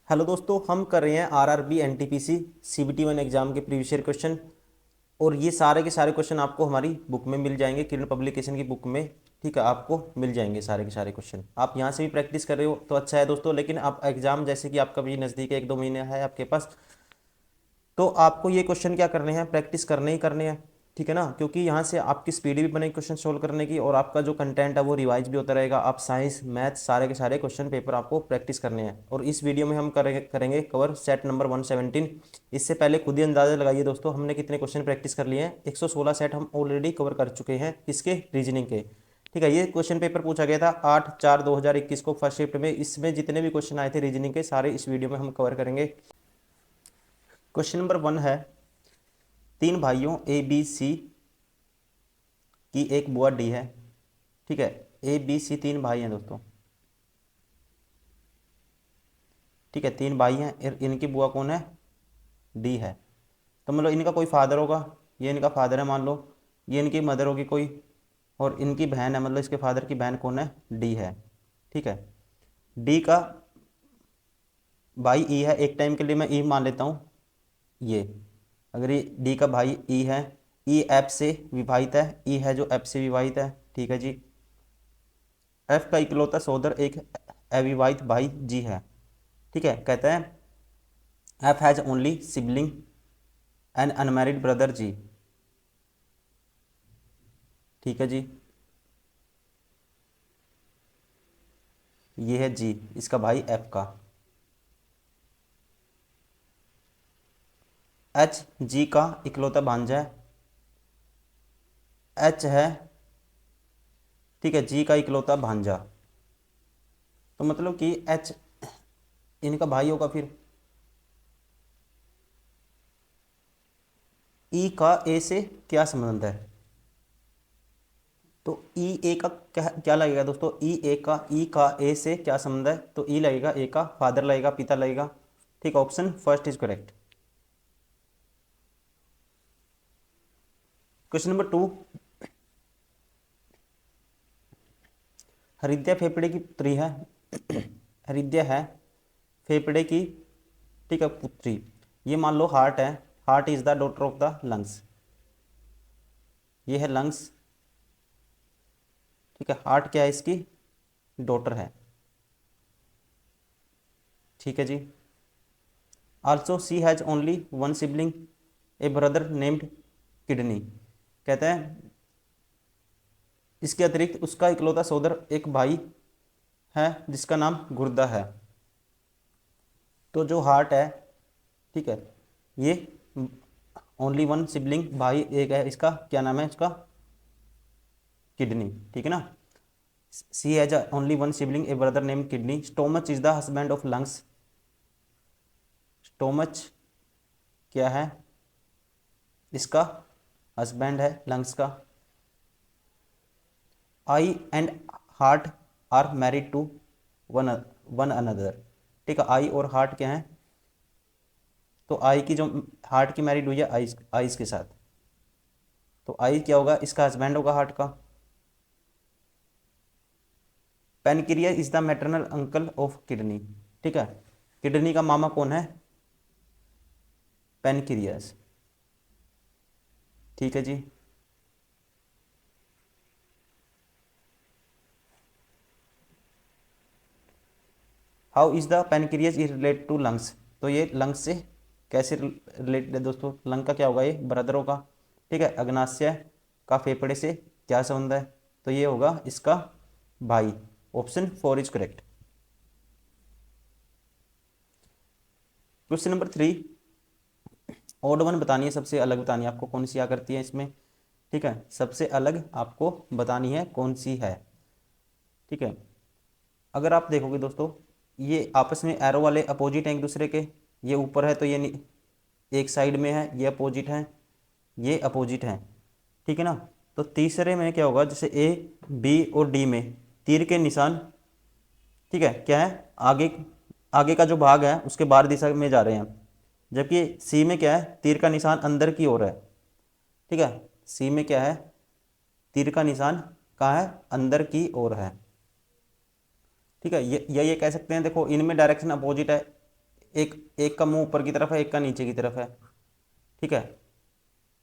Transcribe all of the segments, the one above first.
Hello दोस्तों, हम कर रहे हैं RRB NTPC CBT one exam के प्रीवियस ईयर क्वेश्चन। और ये सारे के सारे क्वेश्चन आपको हमारी बुक में मिल जाएंगे, किरण पब्लिकेशन की बुक में। ठीक है, आपको मिल जाएंगे सारे के सारे क्वेश्चन। आप यहाँ से भी प्रैक्टिस कर रहे हो तो अच्छा है दोस्तों। लेकिन आप एग्जाम जैसे कि आपका भी नज़दीक है, 1-2 महीने है आपके पास, तो आपको ये क्वेश्चन क्या करने हैं, प्रैक्टिस करने ही करने हैं। ठीक है ना, क्योंकि यहाँ से आपकी स्पीड भी बनेगी क्वेश्चन सोल्व करने की, और आपका जो कंटेंट है वो रिवाइज भी होता रहेगा। आप साइंस मैथ सारे के सारे क्वेश्चन पेपर आपको प्रैक्टिस करने हैं। और इस वीडियो में हम करेंगे कवर सेट नंबर 117। इससे पहले खुद ही अंदाजा लगाइए दोस्तों, हमने कितने क्वेश्चन प्रैक्टिस कर लिए हैं। 116 सेट हम ऑलरेडी कवर कर चुके हैं, किसके, रीजनिंग के। ठीक है, ये क्वेश्चन पेपर पूछा गया था 8/4/2021 को फर्स्ट शिफ्ट में। इसमें जितने भी क्वेश्चन आए थे रीजनिंग के, सारे इस वीडियो में हम कवर करेंगे। क्वेश्चन नंबर 1 है, तीन भाइयों ए बी सी की एक बुआ डी है। ठीक है, ए बी सी तीन भाई हैं दोस्तों। ठीक है, तीन भाई हैं, इनकी बुआ कौन है, डी है। तो मतलब इनका कोई फादर होगा, ये इनका फादर है मान लो, ये इनकी मदर होगी कोई, और इनकी बहन है, मतलब इसके फादर की बहन कौन है, डी है। ठीक है, डी का भाई ई है, एक टाइम के लिए मैं ई मान लेता हूँ। ये अगर ये डी का भाई ई है, ई एफ से विभाजित है, ई है जो एफ से विभाजित है। ठीक है जी, एफ का इकलौता सहोदर एक अविवाहित भाई जी है। ठीक है, कहते हैं F has only sibling an unmarried brother जी। ठीक है जी, ये है जी, इसका भाई एफ का। एच जी का इकलौता भांजा है, एच है। ठीक है, जी का इकलौता भांजा, तो मतलब कि एच इनका भाई होगा। फिर ई का ए से क्या संबंध है, तो ई ए का क्या क्या लगेगा दोस्तों, ई का ए से क्या संबंध है, तो ई लगेगा, ए का फादर लगेगा, पिता लगेगा। ठीक, option first is correct. Question number 2, हरिद्या फेफड़े की पुत्री है। हरिद्या है फेफड़े की, ठीक है, पुत्री। ये मान लो हार्ट है, heart is the daughter of the lungs. ये है लंग्स। ठीक है, हार्ट क्या है, इसकी डॉटर है। ठीक है जी, also she has only one sibling a brother named kidney. कहते हैं इसके अतिरिक्त उसका इकलौता सहोदर एक भाई है जिसका नाम गुर्दा है। तो जो हार्ट है, ठीक है, ये ओनली वन सिबलिंग भाई एक है, इसका क्या नाम है, इसका किडनी। ठीक है ना, she has only one sibling a brother name kidney. Stomach is the husband of lungs. Stomach क्या है, इसका हस्बैंड है लंग्स का। Eye and heart are married to one one another. ठीक है, आई और हार्ट क्या है, तो आई की जो हार्ट की मैरिड हुई है आइस आइस के साथ, तो आई क्या होगा, इसका हस्बैंड होगा हार्ट का। Pancreas is the maternal uncle of kidney. ठीक है, किडनी का मामा कौन है, पेनक्रियास। ठीक है जी, how is the pancreas is related to lungs. तो ये लंग्स से कैसे रिलेटेड है दोस्तों, लंग का क्या होगा, ये ब्रदर होगा। ठीक है, अग्नाशय का फेफड़े से क्या संबंध है, तो ये होगा इसका भाई। Option 4 is correct. Question number 3, odd one बतानी है, सबसे अलग बतानी है आपको, कौन सी आकृति है इसमें। ठीक है, सबसे अलग आपको बतानी है कौन सी है। ठीक है, अगर आप देखोगे दोस्तों, ये आपस में एरो वाले अपोजिट हैं एक दूसरे के। ये ऊपर है तो ये एक साइड में है, ये अपोजिट है, ये अपोजिट है। ठीक है ना, तो तीसरे में क्या होगा, जैसे ए बी और डी में तीर के निशान, ठीक है, क्या है, आगे आगे का जो भाग है उसके बाहर दिशा में जा रहे हैं। जबकि सी में क्या है, तीर का निशान अंदर की ओर है। ठीक है, सी में क्या है, तीर का निशान कहाँ है, अंदर की ओर है। ठीक है, ये कह सकते हैं, देखो इनमें डायरेक्शन अपोजिट है, एक एक का मुंह ऊपर की तरफ है, एक का नीचे की तरफ है, ठीक है।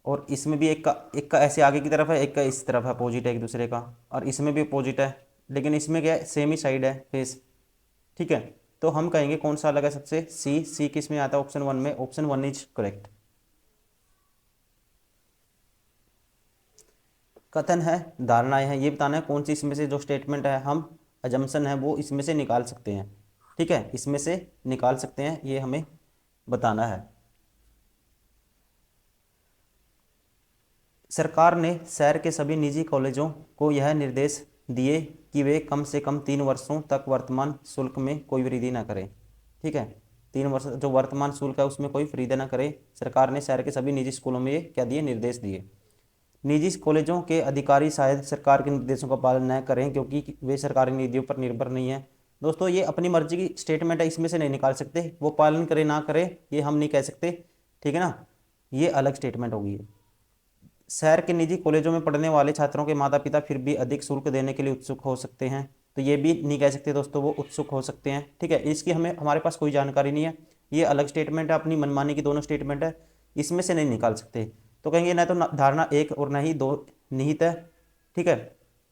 और इसमें भी एक का ऐसे आगे की तरफ है, एक का इस तरफ है, अपोजिट है एक दूसरे का। और इसमें भी अपोजिट है, लेकिन इसमें क्या है, सेम ही साइड है फेस, ठीक है। तो हम कहेंगे कौन सा अलग है सबसे, सी किस में आता है, ऑप्शन 1 में, ऑप्शन 1 इज करेक्ट। कथन है, धारणाएं हैं, ये बताना है कौन सी इसमें से जो स्टेटमेंट है, हम अजम्पशन है वो इसमें से निकाल सकते हैं, ठीक है, इसमें से निकाल सकते हैं, ये हमें बताना है। सरकार ने शहर के सभी निजी कॉलेजों को यह निर्देश दिए कि वे कम से कम 3 वर्षों तक वर्तमान शुल्क में कोई वृद्धि न करें, ठीक है। 3 वर्ष जो वर्तमान शुल्क है उसमें कोई वृद्धि न करे, सरकार ने शहर के सभी निजी स्कूलों में ये क्या दिए, निर्देश दिए। निजी कॉलेजों के अधिकारी शायद सरकार के निर्देशों का पालन न करें क्योंकि वे सरकारी नीतियों पर निर्भर नहीं है। दोस्तों ये अपनी मर्जी की स्टेटमेंट है, इसमें से नहीं निकाल सकते, वो पालन करे ना करे ये हम नहीं कह सकते, ठीक है ना, ये अलग स्टेटमेंट होगी। शहर के निजी कॉलेजों में पढ़ने वाले छात्रों के माता पिता फिर भी अधिक शुल्क देने के लिए उत्सुक हो सकते हैं, तो ये भी नहीं कह सकते दोस्तों, वो उत्सुक हो सकते हैं, ठीक है। इसकी हमारे पास कोई जानकारी नहीं है, ये अलग स्टेटमेंट है, अपनी मनमानी की दोनों स्टेटमेंट है, इसमें से नहीं निकाल सकते। तो कहेंगे ना तो धारणा 1 और ना ही 2 निहित है, ठीक है।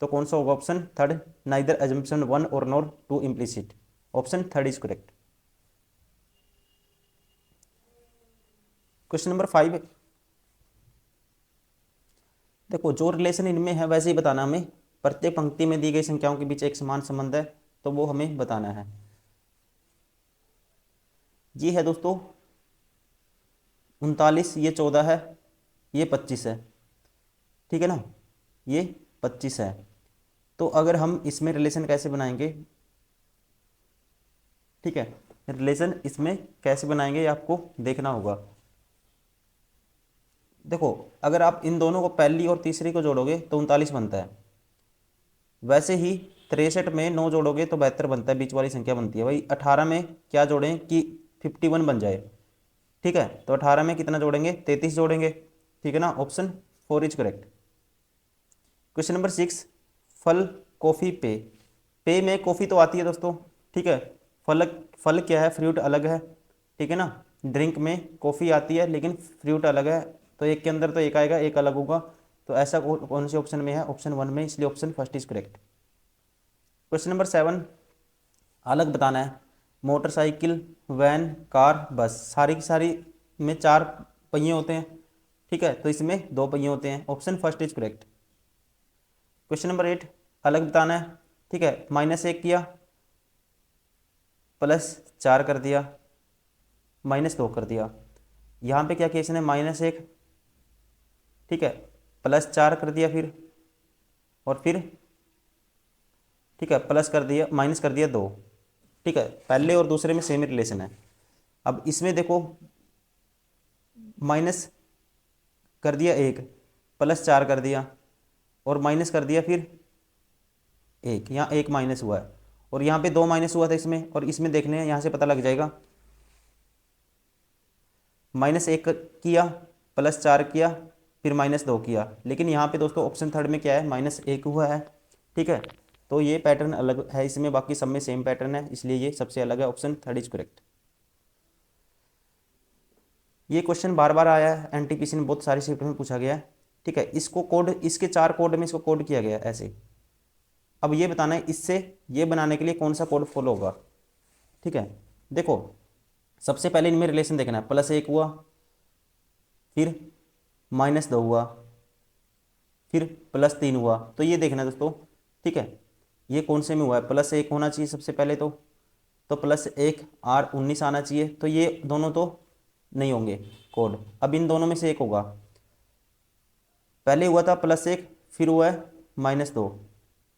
तो कौन सा होगा, ऑप्शन 3, नाइदर एजम्पशन 1 और nor 2 implicit, option 3 is correct. Question number 5, देखो जो रिलेशन इनमें है वैसे ही बताना हमें, प्रत्येक पंक्ति में दी गई संख्याओं के बीच एक समान संबंध है, तो वो हमें बताना है। ये है दोस्तों 39, ये 14 है, ये 25 है, ठीक है ना, ये 25 है। तो अगर हम इसमें रिलेशन कैसे बनाएंगे, ठीक है, रिलेशन इसमें कैसे बनाएंगे ये आपको देखना होगा। देखो अगर आप इन दोनों को, पहली और तीसरी को जोड़ोगे तो 39 बनता है, वैसे ही 63 में 9 जोड़ोगे तो 72 बनता है, बीच वाली संख्या बनती है भाई। 18 में क्या जोड़ें कि 51 बन जाए, ठीक है, तो 18 में कितना जोड़ेंगे, 33 जोड़ेंगे, ठीक है ना, option 4 is correct. Question number 6, फल कॉफी पे, पे में कॉफी तो आती है दोस्तों, ठीक है, फल फल क्या है, फ्रूट अलग है, ठीक है ना, ड्रिंक में कॉफी आती है लेकिन फ्रूट अलग है, तो एक के अंदर तो एक आएगा, एक अलग होगा, तो ऐसा कौन से ऑप्शन में है, ऑप्शन 1 में, इसलिए option 1 is correct. Question number 7, अलग बताना है, मोटरसाइकिल, वैन, कार, बस, सारी की सारी में 4 पहिए होते हैं, ठीक है, तो इसमें 2 पहिए होते हैं, option 1 is correct. Question number 8, अलग बताना है, ठीक है, -1 किया, +4 कर दिया, -2 कर दिया, यहाँ पे क्या केस है, -1, ठीक है, +4 कर दिया और फिर ठीक है, प्लस कर दिया, माइनस कर दिया 2, ठीक है, पहले और दूसरे में सेम रिलेशन है। अब इसमें देखो माइनस कर दिया 1, +4 कर दिया और माइनस कर दिया फिर 1, यहाँ 1 माइनस हुआ है और यहाँ पे 2 माइनस हुआ था इसमें, और इसमें देखने हैं यहाँ से पता लग जाएगा, -1 किया, +4 किया, फिर -2 किया, लेकिन यहाँ पे दोस्तों ऑप्शन 3 में क्या है, -1 हुआ है, ठीक है, तो ये पैटर्न अलग है इसमें, बाकी सब में सेम पैटर्न है, इसलिए ये सबसे अलग है, ऑप्शन 3 इज करेक्ट। ये क्वेश्चन बार बार आया है, एनटीपीसी में बहुत सारी शिफ्ट में पूछा गया है, ठीक है, इसको कोड, इसके 4 कोड में इसको कोड किया गया है ऐसे। अब ये बताना है इससे ये बनाने के लिए कौन सा कोड फॉलो होगा, ठीक है। देखो सबसे पहले इनमें रिलेशन देखना है, +1 हुआ, फिर -2 हुआ, फिर +3 हुआ, तो ये देखना है दोस्तों, ठीक है, ये कौन से में हुआ है, +1 होना चाहिए सबसे पहले, तो +1 R19 आना चाहिए, तो ये दोनों तो नहीं होंगे कोड, अब इन दोनों में से एक होगा, पहले हुआ था +1, फिर हुआ है -2,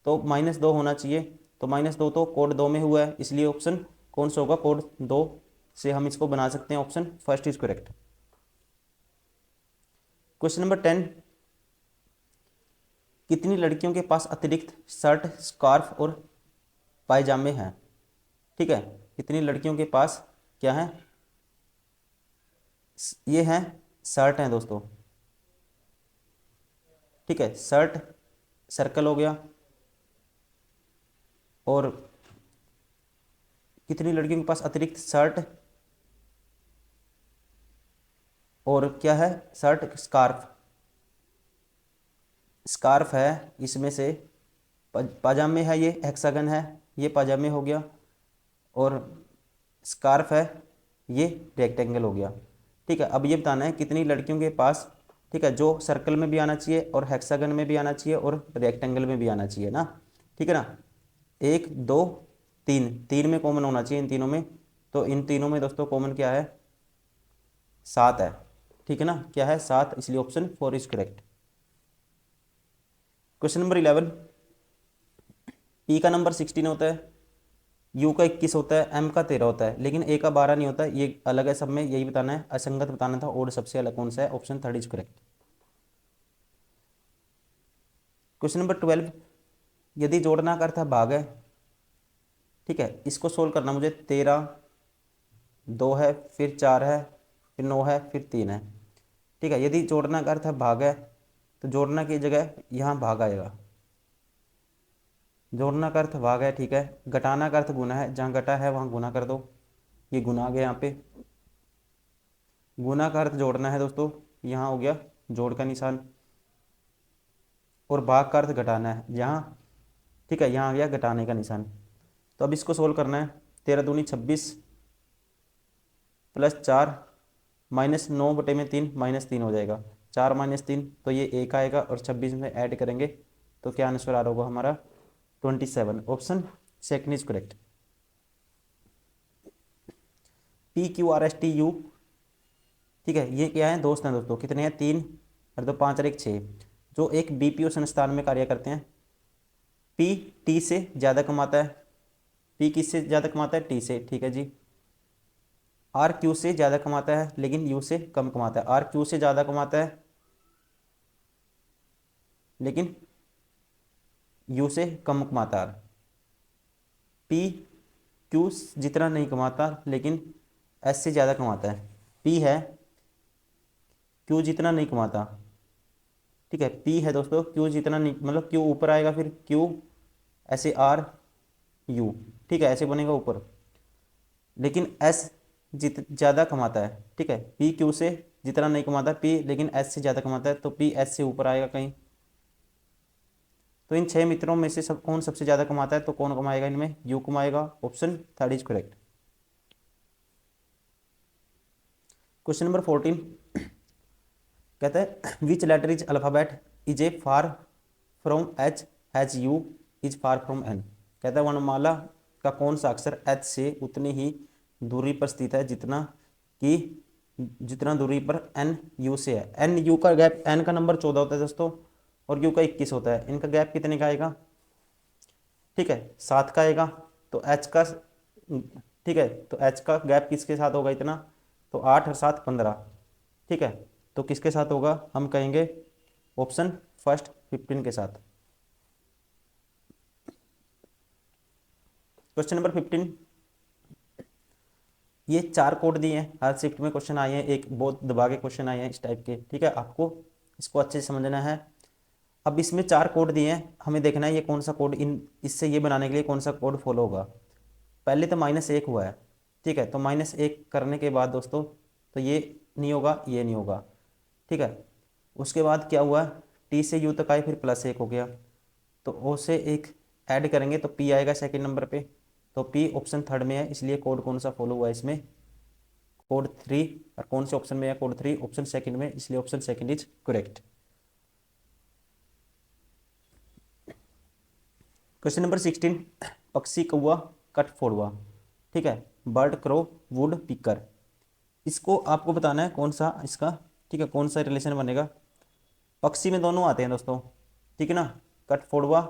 तो -2 होना चाहिए, तो -2 तो कोड 2 में हुआ है, इसलिए ऑप्शन कौन सा होगा, कोड 2 से हम इसको बना सकते हैं, option 1 is correct. Question number 10, कितनी लड़कियों के पास अतिरिक्त शर्ट, स्कार्फ और पायजामे हैं, ठीक है, कितनी लड़कियों के पास क्या है, ये हैं शर्ट हैं दोस्तों, ठीक है, शर्ट सर्कल हो गया, और कितनी लड़कियों के पास अतिरिक्त शर्ट, और क्या है, शर्ट, स्कार्फ, स्कार्फ है इसमें से, पाजामे है, ये हेक्सागन है, ये पाजामे हो गया, और स्कार्फ है, ये रेक्टेंगल हो गया। ठीक है, अब ये बताना है कितनी लड़कियों के पास, ठीक है, जो सर्कल में भी आना चाहिए और हेक्सागन में भी आना चाहिए और रेक्टेंगल में भी आना चाहिए ना। ठीक है ना, एक, दो, तीन, तीन में कॉमन होना चाहिए इन तीनों में। तो इन तीनों में दोस्तों कॉमन क्या है, सात है। ठीक है ना, क्या है, सात, इसलिए option 4 is correct. Question number 11, P का नंबर 16 होता है, यू का 21 होता है, एम का 13 होता है, लेकिन ए का 12 नहीं होता। ये अलग है सब में, यही बताना है, असंगत बताना था, और सबसे अलग कौन सा है, option 3 is correct. Question number 12, यदि जोड़ना का अर्थ है भाग है, ठीक है, इसको सोल्व करना मुझे। 13, 2 है, फिर 4 है, फिर 9 है, फिर 3 है। ठीक है, यदि जोड़ना का अर्थ है भाग है, तो जोड़ना की जगह यहाँ भाग आएगा। जोड़ना का अर्थ भाग है, ठीक है, घटाना का अर्थ गुना है, जहाँ घटा है वहाँ गुना कर दो, ये गुना आ गया यहाँ पे। गुना का अर्थ जोड़ना है दोस्तों, यहाँ हो गया जोड़ का निशान, और भाग का अर्थ घटाना है यहाँ, ठीक है, यहाँ आ गया घटाने का निशान। तो अब इसको सोल्व करना है। 13 दूनी 26 प्लस 4 माइनस 9/3 -3 हो जाएगा। 4 -3 तो ये 1 आएगा, और 26 में ऐड करेंगे तो क्या आंसर आ रहा होगा हमारा, 27। Option second is correct. PQRSTU, ठीक है, ये क्या है, दोस्त हैं दोस्तों, कितने हैं, 3 और 2 5 और 1 6, जो एक BPO संस्थान में कार्य करते हैं। P T से ज़्यादा कमाता है, P किससे ज़्यादा कमाता है, T से, ठीक है जी। R Q से ज़्यादा कमाता है, लेकिन U से कम कमाता है। R Q से ज़्यादा कमाता है, लेकिन U से कम कमाता है। P Q जितना नहीं कमाता, लेकिन S से ज़्यादा कमाता है। P है, Q जितना नहीं कमाता, ठीक है, P है दोस्तों, Q जितना नहीं, मतलब Q ऊपर आएगा, फिर Q ऐसे R U, ठीक है, ऐसे बनेगा ऊपर, लेकिन S ज़्यादा कमाता है। ठीक है, P Q से जितना नहीं कमाता P, लेकिन S से ज़्यादा कमाता है, तो P S से ऊपर आएगा कहीं। तो इन 6 मित्रों में से सब कौन सबसे ज़्यादा कमाता है, तो कौन कमाएगा इनमें, U कमाएगा। Option 3 is correct. Question number 14, कहता है which letter is alphabet is a far from H H U is far from N. कहता है वर्णमाला का कौन सा अक्षर एच से उतनी ही दूरी पर स्थित है जितना दूरी पर एन यू से है। एन यू का गैप, एन का नंबर 14 होता है दोस्तों, और यू का 21 होता है। इनका गैप कितने का आएगा, ठीक है, 7 का आएगा। तो एच का, ठीक है, तो एच का गैप किसके साथ होगा इतना, तो 8 और 7 15, ठीक है, तो किसके साथ होगा, हम कहेंगे ऑप्शन फर्स्ट 15 के साथ। क्वेश्चन नंबर 15, ये 4 कोड दिए हैं, हर शिफ्ट में क्वेश्चन आए हैं, एक बहुत दबा के क्वेश्चन आए हैं इस टाइप के, ठीक है, आपको इसको अच्छे से समझना है। अब इसमें 4 कोड दिए हैं, हमें देखना है ये कौन सा कोड, इन इससे ये बनाने के लिए कौन सा कोड फॉलो होगा। पहले तो -1 हुआ है, ठीक है, तो -1 करने के बाद दोस्तों, तो ये नहीं होगा, ये नहीं होगा, ठीक है। उसके बाद क्या हुआ, T से U तक आए, फिर +1 हो गया, तो O से 1 ऐड करेंगे तो P आएगा सेकंड नंबर पे, तो P ऑप्शन थर्ड में है, इसलिए कोड कौन सा फॉलो हुआ है इसमें, कोड 3। और कौन से ऑप्शन में है, कोड 3 ऑप्शन सेकंड में, इसलिए option second is correct. Question number 16, पक्षी कौवा कट फोड़ुआ, ठीक है, बर्ड क्रो वुड पिकर। इसको आपको बताना है कौन सा इसका, ठीक है, कौन सा रिलेशन बनेगा। पक्षी में दोनों आते हैं दोस्तों, ठीक है ना, कट फोड़ुआ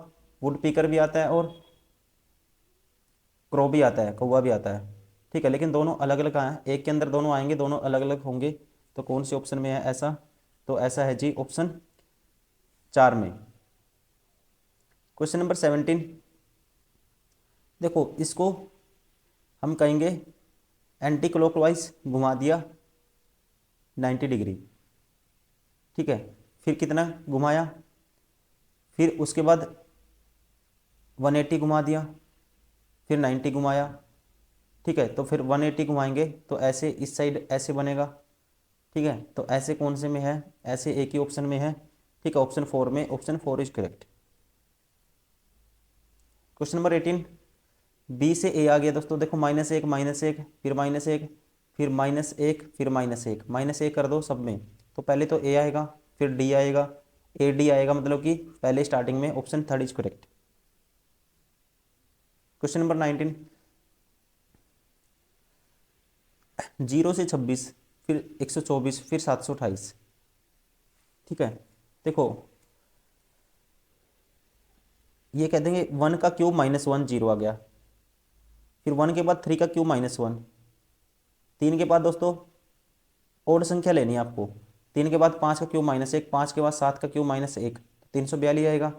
वुड पिकर भी आता है, और क्रो भी आता है, कौवा भी आता है, ठीक है, लेकिन दोनों अलग अलग कहाँ हैं, एक के अंदर दोनों आएंगे, दोनों अलग अलग होंगे, तो कौन से ऑप्शन में है ऐसा, तो ऐसा है जी ऑप्शन 4 में। क्वेश्चन नंबर 17, देखो इसको हम कहेंगे एंटी क्लॉकवाइज घुमा दिया 90 डिग्री, ठीक है, फिर कितना घुमाया, फिर उसके बाद 180 घुमा दिया, फिर 90 घुमाया, ठीक है, तो फिर 180 घुमाएंगे तो ऐसे इस साइड ऐसे बनेगा, ठीक है, तो ऐसे कौन से में है, ऐसे एक ही ऑप्शन में है, ठीक है, ऑप्शन 4 में, option 4 is correct. Question number 18, B से ए आ गया दोस्तों, देखो -1 -1 फिर -1 फिर -1 फिर -1 कर दो सब में, तो पहले तो ए आएगा, फिर डी आएगा, ए डी आएगा, मतलब कि पहले स्टार्टिंग में option 3 is correct. Question number 19, 0 से 26 फिर 124 फिर 728, ठीक है, देखो ये कह देंगे 1 का क्यूब -1 0 आ गया, फिर 1 के बाद 3 का क्यूब -1, 3 के बाद दोस्तों ओड संख्या लेनी है आपको, 3 के बाद 5 का क्यूब -1, 5 के बाद 7 का क्यूब -1, 342 आएगा,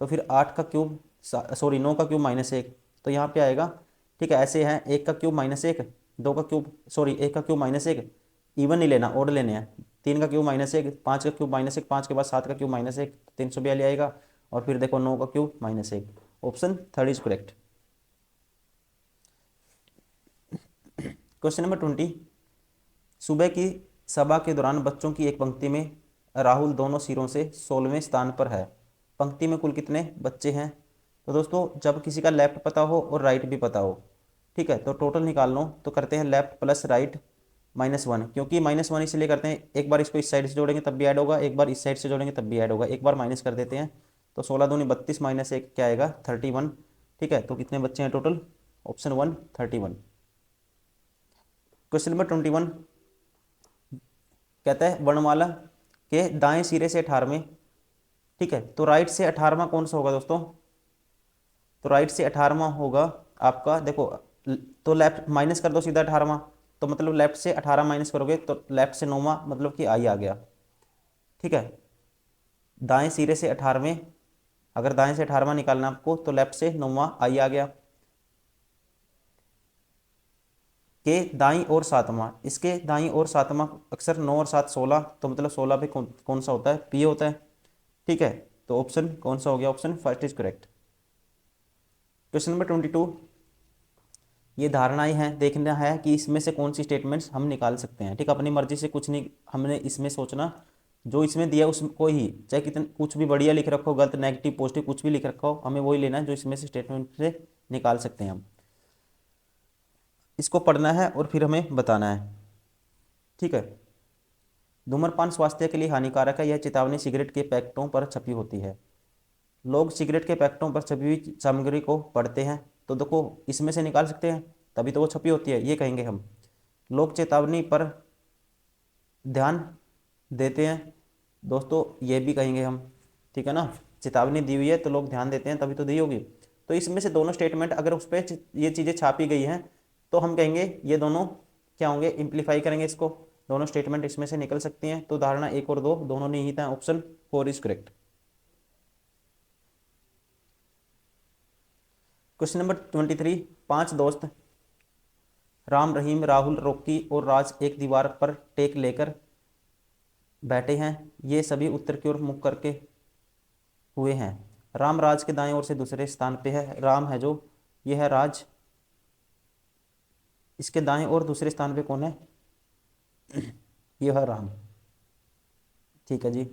तो फिर 8 का क्यूब, सॉरी 9 का क्यूब -1, तो यहाँ पे आएगा, ठीक है, ऐसे हैं, 1 का क्यूब -1, 2 का क्यूब, सॉरी 1 का क्यूब -1, इवन नहीं लेना, ओड लेने हैं, 3 का क्यूब -1, 5 का क्यूब -1, 5 के बाद 7 का क्यूब -1, 342 आएगा, और फिर देखो 9 का cube -1, option 3 is correct. Question number 20, सुबह की सभा के दौरान बच्चों की एक पंक्ति में राहुल दोनों सिरों से 16वें स्थान पर है, पंक्ति में कुल कितने बच्चे हैं? तो दोस्तों जब किसी का लेफ्ट पता हो और राइट भी पता हो, ठीक है, तो टोटल निकाल लो, तो करते हैं लेफ्ट प्लस राइट -1, क्योंकि -1 इसलिए करते हैं, एक बार इसको इस साइड से जोड़ेंगे तब भी ऐड होगा, एक बार इस साइड से जोड़ेंगे तब भी ऐड होगा, एक बार माइनस कर देते हैं, तो 16 दूनी 32 -1 क्या आएगा 31, ठीक है, तो कितने बच्चे हैं टोटल, ऑप्शन 1 31। क्वेश्चन नंबर 21, कहता है वर्णमाला के दाएं सिरे से 18वें, ठीक है, तो राइट से 18वां कौन सा होगा दोस्तों, तो राइट से 18वां होगा आपका, देखो तो लेफ्ट माइनस कर दो सीधा 18वां, तो मतलब लेफ्ट से 18 माइनस करोगे तो लेफ्ट से 9वां, मतलब कि आई आ गया, ठीक है, दाएं सिरे से 18वें, अगर दाएं से 18वां निकालना आपको तो लेफ्ट से 9वां आई आ गया, के दाई और 7वां, इसके दाई और 7वां, अक्सर 9 और 7 16, तो मतलब 16 पे कौन सा होता है, पी होता है, ठीक है, तो ऑप्शन कौन सा हो गया, option 1 is correct. Question number 22, ये धारणाएं हैं, देखना है कि इसमें से कौन सी स्टेटमेंट्स हम निकाल सकते हैं, ठीक, अपनी मर्जी से कुछ नहीं, हमने इसमें सोचना, जो इसमें दिया उसको ही, चाहे कितने कुछ भी बढ़िया लिख रखो, गलत नेगेटिव पॉजिटिव कुछ भी लिख रखा हो, हमें वही लेना है जो इसमें से स्टेटमेंट से निकाल सकते हैं हम, इसको पढ़ना है और फिर हमें बताना है, ठीक है। धूम्रपान स्वास्थ्य के लिए हानिकारक है, यह चेतावनी सिगरेट के पैकेटों पर छपी होती है, लोग सिगरेट के पैकेटों पर छपी हुई सामग्री को पढ़ते हैं, तो देखो इसमें से निकाल सकते हैं, तभी तो वो छपी होती है, ये कहेंगे हम, लोग चेतावनी पर ध्यान देते हैं, दोस्तों ये भी कहेंगे हम, ठीक है ना, चेतावनी दी हुई है तो लोग ध्यान देते हैं तभी तो दी होगी, तो इसमें से दोनों स्टेटमेंट अगर उस पर ये चीज़ें छापी गई हैं तो हम कहेंगे ये दोनों क्या होंगे, इम्प्लीफाई करेंगे इसको, दोनों स्टेटमेंट इसमें से निकल सकती हैं, तो धारणा 1 और 2 दोनों निहित हैं, option 4 is correct. Question number 23, 5 दोस्त राम रहीम राहुल रॉकी और राज एक दीवार पर टेक लेकर बैठे हैं, ये सभी उत्तर की ओर मुख करके हुए हैं, राम राज के दाएं ओर से दूसरे स्थान पे है, राम है जो, ये है राज, इसके दाएं ओर दूसरे स्थान पे कौन है, ये है राम, ठीक है जी,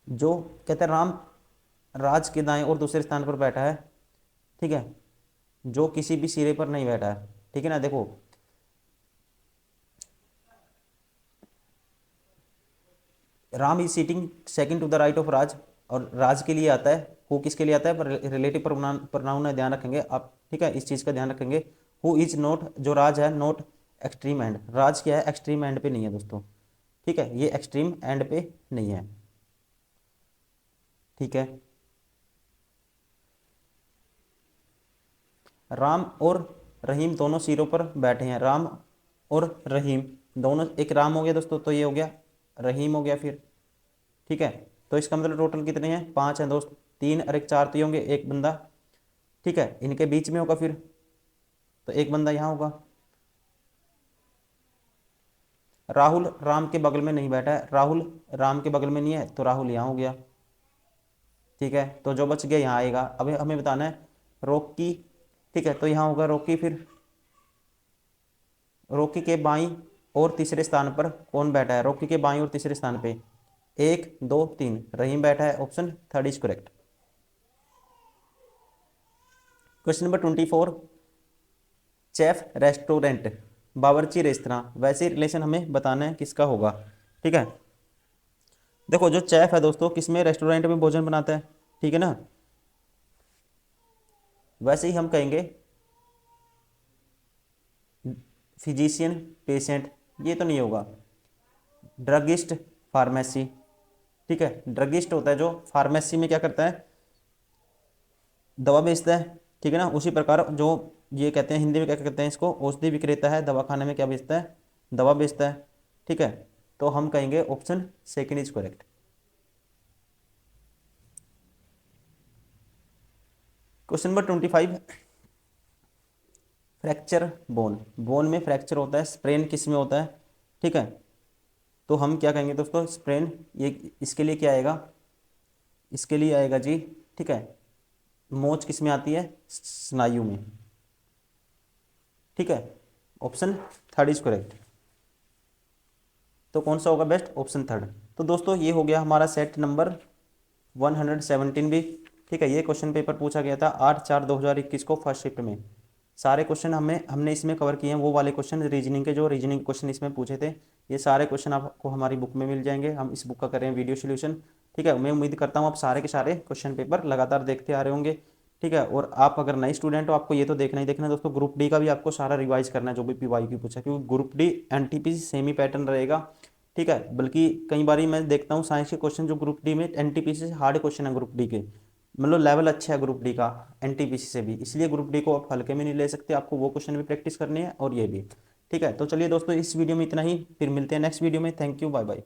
जो कहते हैं राम राज के दाएं और दूसरे स्थान पर बैठा है, ठीक है, जो किसी भी सिरे पर नहीं बैठा है, ठीक है ना, देखो Ram is sitting second to the right of Raj, और राज के लिए आता है, हु किसके लिए आता है, पर रिलेटिव प्रोनाउन है, ध्यान रखेंगे आप, ठीक है, इस चीज़ का ध्यान रखेंगे, हु इज नॉट, जो राज है नॉट एक्सट्रीम एंड, राज क्या है एक्सट्रीम एंड पे नहीं है दोस्तों, ठीक है, ये एक्सट्रीम एंड पे नहीं है, ठीक है, राम और रहीम दोनों सिरों पर बैठे हैं, राम और रहीम दोनों, एक राम हो गया दोस्तों, तो ये हो गया रहीम हो गया फिर, ठीक है, तो इसका मतलब टोटल कितने हैं, 5 हैं दोस्त, 3 और 1 4 तो ये होंगे, एक बंदा, ठीक है, इनके बीच में होगा फिर, तो एक बंदा यहाँ होगा, राहुल राम के बगल में नहीं बैठा है, राहुल राम के बगल में नहीं है, तो राहुल यहाँ हो गया, ठीक है, तो जो बच गया यहाँ आएगा, अब हमें बताना है रॉकी, ठीक है, तो यहाँ होगा रॉकी फिर, रॉकी के बाईं और तीसरे स्थान पर कौन बैठा है? रॉकी के बाईं और तीसरे स्थान पे 1 2 3 रहीम बैठा है। Option third is correct. Question number 24, chef restaurant बावर्ची रेस्तरां, वैसे रिलेशन हमें बताना है किसका होगा। ठीक है, देखो जो चेफ है दोस्तों किसमें रेस्टोरेंट में भोजन बनाता है, ठीक है ना। वैसे ही हम कहेंगे फिजिशियन पेशेंट, ये तो नहीं होगा। ड्रगिस्ट फार्मेसी, ठीक है, ड्रगिस्ट होता है जो फार्मेसी में क्या करता है, दवा बेचता है, ठीक है ना। उसी प्रकार जो ये कहते हैं हिंदी में क्या कहते हैं इसको, औषधि विक्रेता है, दवाखाने में क्या बेचता है, दवा बेचता है, ठीक है। तो हम कहेंगे option second is correct. Question number 25, fracture bone, bone में फ्रैक्चर होता है, स्प्रेन किस में होता है, ठीक है। तो हम क्या कहेंगे दोस्तों, स्प्रेन, ये इसके लिए क्या आएगा, इसके लिए आएगा जी, ठीक है, मोच किस में आती है, स्नायु में, ठीक है। Option third is correct. तो कौन सा होगा बेस्ट, ऑप्शन थर्ड। तो दोस्तों ये हो गया हमारा सेट नंबर 117 भी, ठीक है। ये क्वेश्चन पेपर पूछा गया था 8/4/2021 को फर्स्ट शिफ्ट में। सारे क्वेश्चन हमने इसमें कवर किए हैं, वो वाले क्वेश्चन रीजनिंग के, जो रीजनिंग क्वेश्चन इसमें पूछे थे, ये सारे क्वेश्चन आपको हमारी बुक में मिल जाएंगे। हम इस बुक का कर रहे हैं वीडियो सोल्यूशन, ठीक है। मैं उम्मीद करता हूँ आप सारे के सारे क्वेश्चन पेपर लगातार देखते आ रहे होंगे, ठीक है। और आप अगर नए स्टूडेंट हो, आपको ये तो देखना ही देखना है दोस्तों, ग्रुप डी का भी आपको सारा रिवाइज करना है जो भी पीवाई की पूछा, क्योंकि group D NTPC semi pattern रहेगा, ठीक है। बल्कि कई बार मैं देखता हूँ साइंस के क्वेश्चन जो ग्रुप डी में एनटीपीसी से हार्ड क्वेश्चन है ग्रुप डी के, मतलब लेवल अच्छा है ग्रुप डी का एनटीपीसी से भी, इसलिए ग्रुप डी को आप हल्के में नहीं ले सकते, आपको वो क्वेश्चन भी प्रैक्टिस करनी है और ये भी, ठीक है। तो चलिए दोस्तों इस वीडियो में इतना ही, फिर मिलते हैं नेक्स्ट वीडियो में। Thank you, bye bye.